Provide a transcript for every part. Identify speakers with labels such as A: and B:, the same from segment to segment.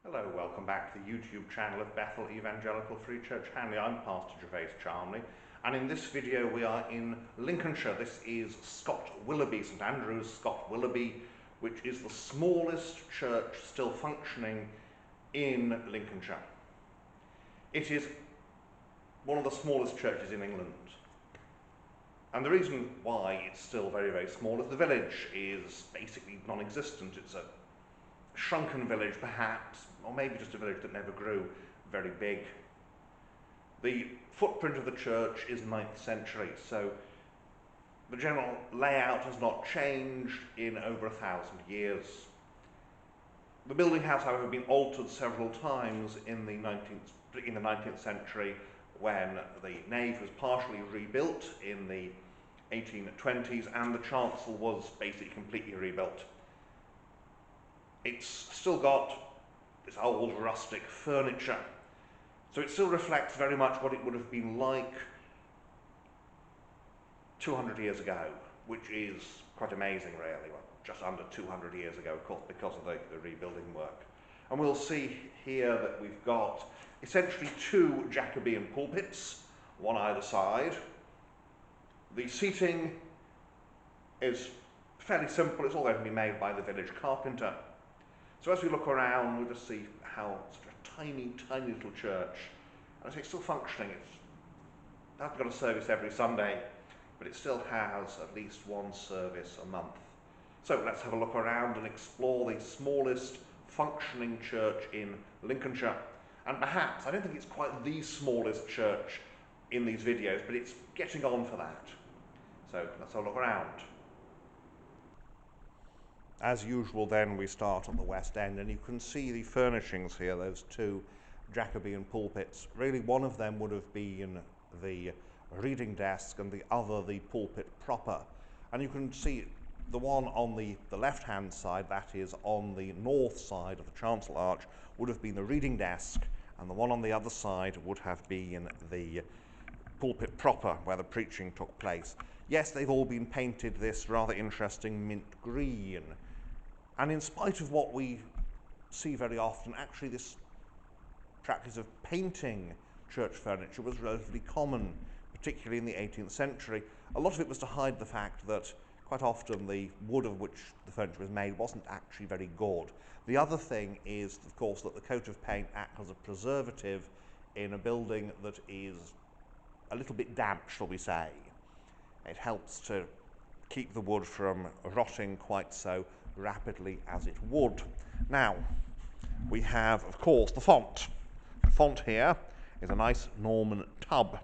A: Hello, welcome back to the YouTube channel of Bethel Evangelical Free Church Hanley. I'm Pastor Gervais Charmley, and in this video we are in Lincolnshire. This is Scott Willoughby, St Andrew's Scott Willoughby, which is the smallest church still functioning in Lincolnshire. It is one of the smallest churches in England. And the reason why it's still very, very small is the village is basically non-existent. It's a shrunken village perhaps, or maybe just a village that never grew very big. The footprint of the church is 9th century, so the general layout has not changed in over 1,000 years. The building has, however, been altered several times in the 19th century, when the nave was partially rebuilt in the 1820s and the chancel was basically completely rebuilt. It's still got this old rustic furniture, so it still reflects very much what it would have been like 200 years ago, which is quite amazing really, well, just under 200 years ago, of course, because of the rebuilding work. And we'll see here that we've got essentially two Jacobean pulpits, one either side. The seating is fairly simple, it's all going to be made by the village carpenter. So as we look around, we'll just see how such a tiny, tiny little church, and it's still functioning. It hasn't got a service every Sunday, but it still has at least one service a month. So let's have a look around and explore the smallest functioning church in Lincolnshire. And perhaps, I don't think it's quite the smallest church in these videos, but it's getting on for that. So let's have a look around. As usual then, we start at the west end, and you can see the furnishings here, those two Jacobean pulpits. Really, one of them would have been the reading desk and the other the pulpit proper. And you can see the one on the left-hand side, that is on the north side of the chancel arch, would have been the reading desk, and the one on the other side would have been the pulpit proper, where the preaching took place. Yes, they've all been painted this rather interesting mint green. And in spite of what we see very often, actually this practice of painting church furniture was relatively common, particularly in the 18th century. A lot of it was to hide the fact that quite often the wood of which the furniture was made wasn't actually very good. The other thing is, of course, that the coat of paint acts as a preservative in a building that is a little bit damp, shall we say. It helps to keep the wood from rotting quite so rapidly as it would. Now, we have, of course, the font. The font here is a nice Norman tub,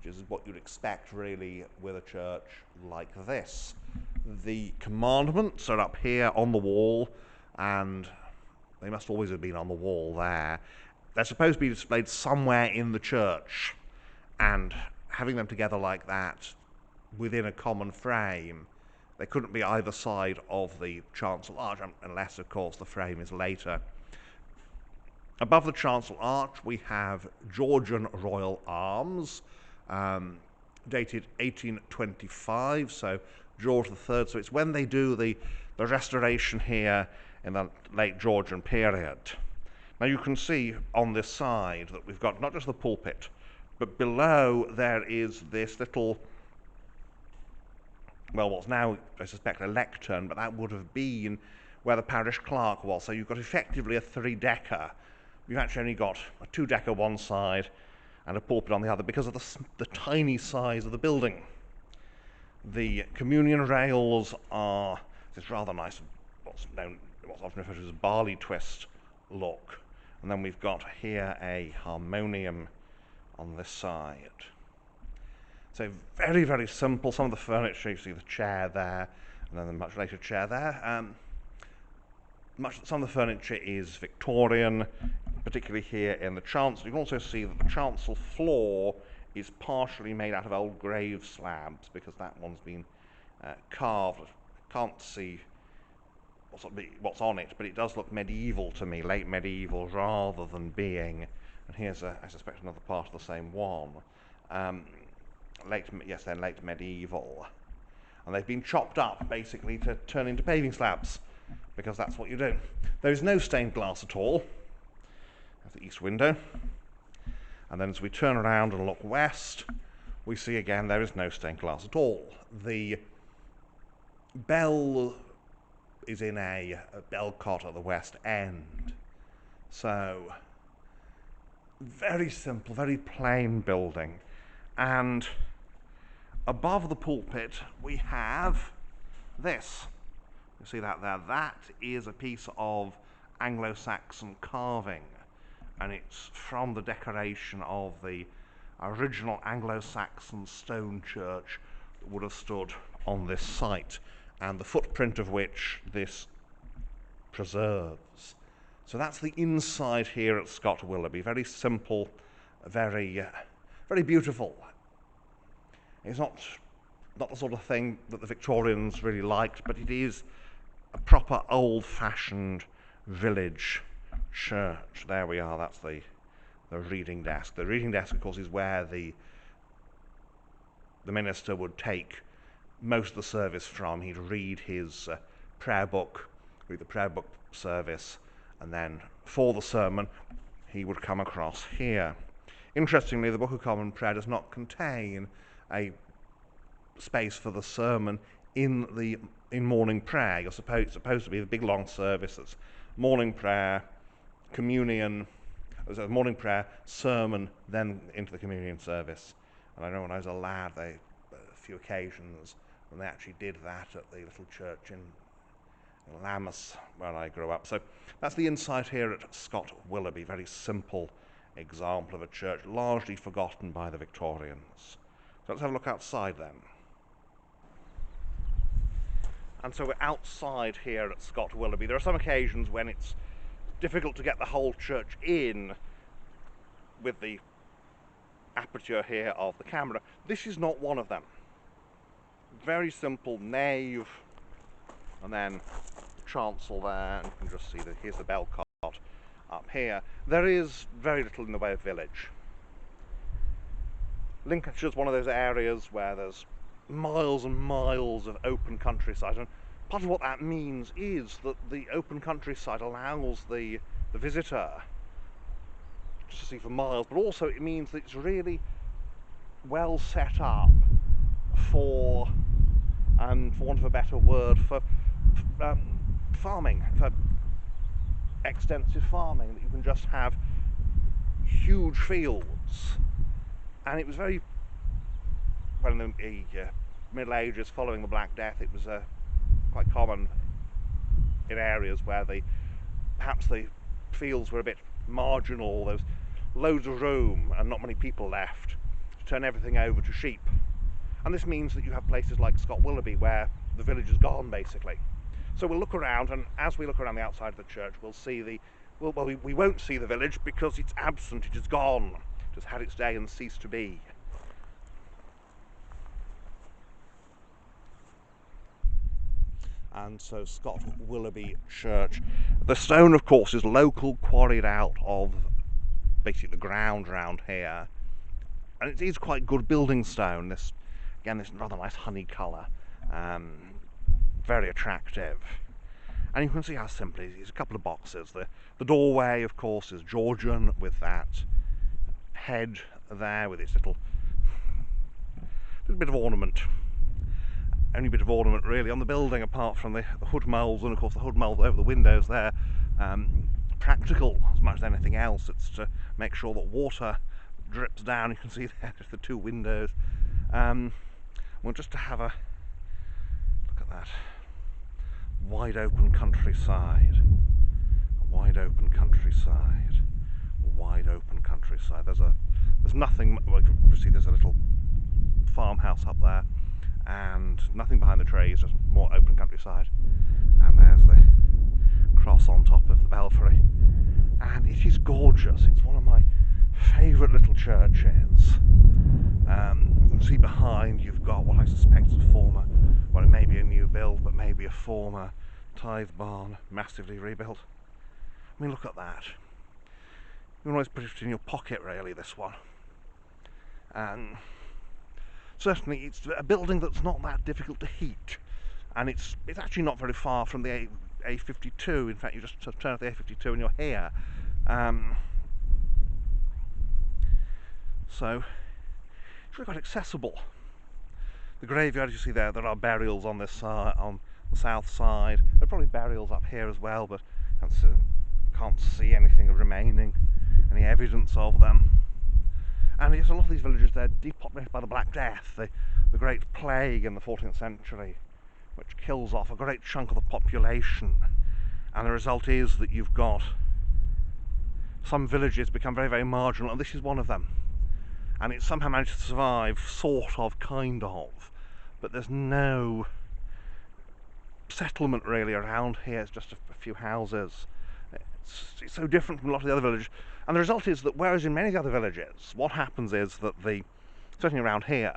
A: which is what you'd expect, really, with a church like this. The commandments are up here on the wall, and they must always have been on the wall there. They're supposed to be displayed somewhere in the church, and having them together like that within a common frame, they couldn't be either side of the chancel arch, unless, of course, the frame is later. Above the chancel arch, we have Georgian royal arms, dated 1825, so George III. So it's when they do the restoration here in the late Georgian period. Now you can see on this side that we've got not just the pulpit, but below there is this little, well, what's now, I suspect, a lectern, but that would have been where the parish clerk was. So you've got effectively a three-decker. You've actually only got a two-decker one side and a pulpit on the other because of the tiny size of the building. The communion rails are this rather nice, what's often referred to as barley twist look. And then we've got here a harmonium on this side. So very, very simple. Some of the furniture, you see the chair there, and then the much later chair there. Some of the furniture is Victorian, particularly here in the chancel. You can also see that the chancel floor is partially made out of old grave slabs, because that one's been carved. I can't see what's on it, but it does look medieval to me, late medieval, rather than being, and here's, I suspect, another part of the same one. Late medieval, and they've been chopped up basically to turn into paving slabs, because that's what you do. There is no stained glass at all. That's the east window. And then as we turn around and look west, we see again there is no stained glass at all. The bell is in a bell cot at the west end. So, very simple, very plain building. And above the pulpit we have this. You see that there? That is a piece of Anglo-Saxon carving, and it's from the decoration of the original Anglo-Saxon stone church that would have stood on this site, and the footprint of which this preserves. So that's the inside here at Scott Willoughby. Very simple, very beautiful. It's not the sort of thing that the Victorians really liked, but it is a proper old-fashioned village church. There we are, that's the reading desk. The reading desk, of course, is where the minister would take most of the service from. He'd read his prayer book, read the prayer book service, and then for the sermon he would come across here. Interestingly, the Book of Common Prayer does not contain a space for the sermon in morning prayer. It's supposed to be the big long service that's morning prayer, communion, morning prayer, sermon, then into the communion service. And I know when I was a lad, a few occasions when they actually did that at the little church in Lammas, where I grew up. So that's the inside here at Scott Willoughby. Very simple example of a church largely forgotten by the Victorians. So let's have a look outside then. And so we're outside here at Scott Willoughby. There are some occasions when it's difficult to get the whole church in with the aperture here of the camera. This is not one of them. Very simple nave, and then the chancel there, and you can just see that here's the bell cot up here. There is very little in the way of village. Lincolnshire is one of those areas where there's miles and miles of open countryside, and part of what that means is that the open countryside allows the visitor just to see for miles, but also it means that it's really well set up for want of a better word, for farming, for extensive farming, that you can just have huge fields. And it was very, well, in the Middle Ages following the Black Death, it was quite common in areas where perhaps the fields were a bit marginal, there was loads of room and not many people left, to turn everything over to sheep. And this means that you have places like Scott Willoughby where the village is gone, basically. So we'll look around, and as we look around the outside of the church, we'll see we won't see the village because it's absent, it is gone. It has had its day and ceased to be. And so Scott Willoughby Church. The stone, of course, is local, quarried out of basically the ground round here. And it is quite good building stone. This rather nice honey colour. Very attractive. And you can see how simple it is. A couple of boxes. The doorway, of course, is Georgian with that head there with its little bit of ornament. Only bit of ornament really on the building, apart from the hood moulds, and of course the hood mould over the windows there. Practical as much as anything else. It's to make sure that water drips down. You can see there the two windows. Well, just to have a look at that wide open countryside. A wide open countryside. A wide open countryside. There's nothing. Well, you can see there's a little farmhouse up there, and nothing behind the trees, just more open countryside. And there's the cross on top of the belfry, and it is gorgeous. It's one of my favourite little churches. You can see behind you've got what I suspect is a former, well, it may be a new build, but maybe a former tithe barn, massively rebuilt. I mean, look at that. You can always put it in your pocket, really, this one. And certainly it's a building that's not that difficult to heat, and it's actually not very far from the A52. In fact, you just turn off the A52 and you're here. So it's really quite accessible. The graveyard you see there are burials on this side, on the south side. There are probably burials up here as well, but can't see anything remaining, any evidence of them. And yes, a lot of these villages, they're depopulated by the Black Death, the Great Plague in the 14th century, which kills off a great chunk of the population. And the result is that you've got some villages become very, very marginal, and this is one of them. And it somehow managed to survive, sort of, kind of. But there's no settlement really around here. It's just a few houses. It's so different from a lot of the other villages. And the result is that whereas in many of the other villages, what happens is that certainly around here,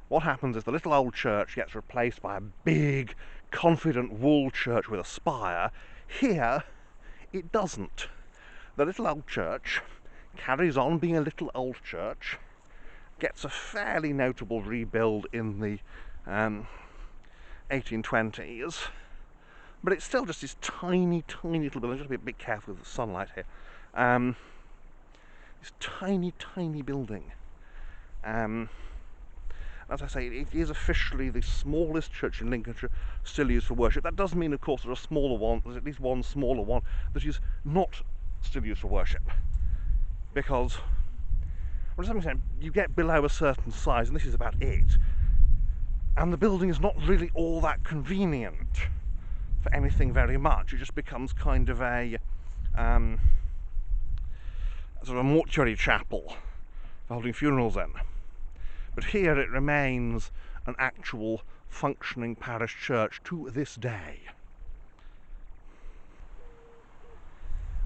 A: what happens is the little old church gets replaced by a big, confident wall church with a spire. Here, it doesn't. The little old church carries on being a little old church, gets a fairly notable rebuild in the 1820s, but it's still just this tiny, tiny little building. Just be a bit careful with the sunlight here. This tiny, tiny building. As I say, it is officially the smallest church in Lincolnshire still used for worship. That does mean, of course, there's at least one smaller one that is not still used for worship, because well, to some extent you get below a certain size, and this is about it, and the building is not really all that convenient for anything very much. It just becomes kind of a sort of a mortuary chapel for holding funerals in. But here it remains an actual functioning parish church to this day.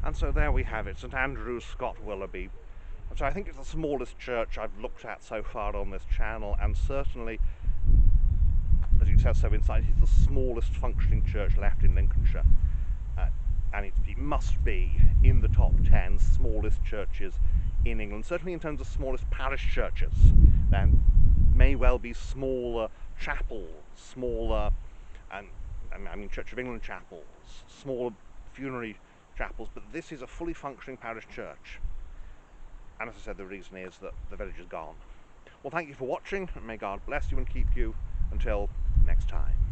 A: And so there we have it, St Andrew's, Scott, Willoughby. And so I think it's the smallest church I've looked at so far on this channel, and certainly, as it says so inside, it's the smallest functioning church left in Lincolnshire. And it must be in the top 10 smallest churches in England, certainly in terms of smallest parish churches. There may well be smaller chapels, smaller, I mean Church of England chapels, smaller funerary chapels, but this is a fully functioning parish church. And as I said, the reason is that the village is gone. Well, thank you for watching, and may God bless you and keep you until next time.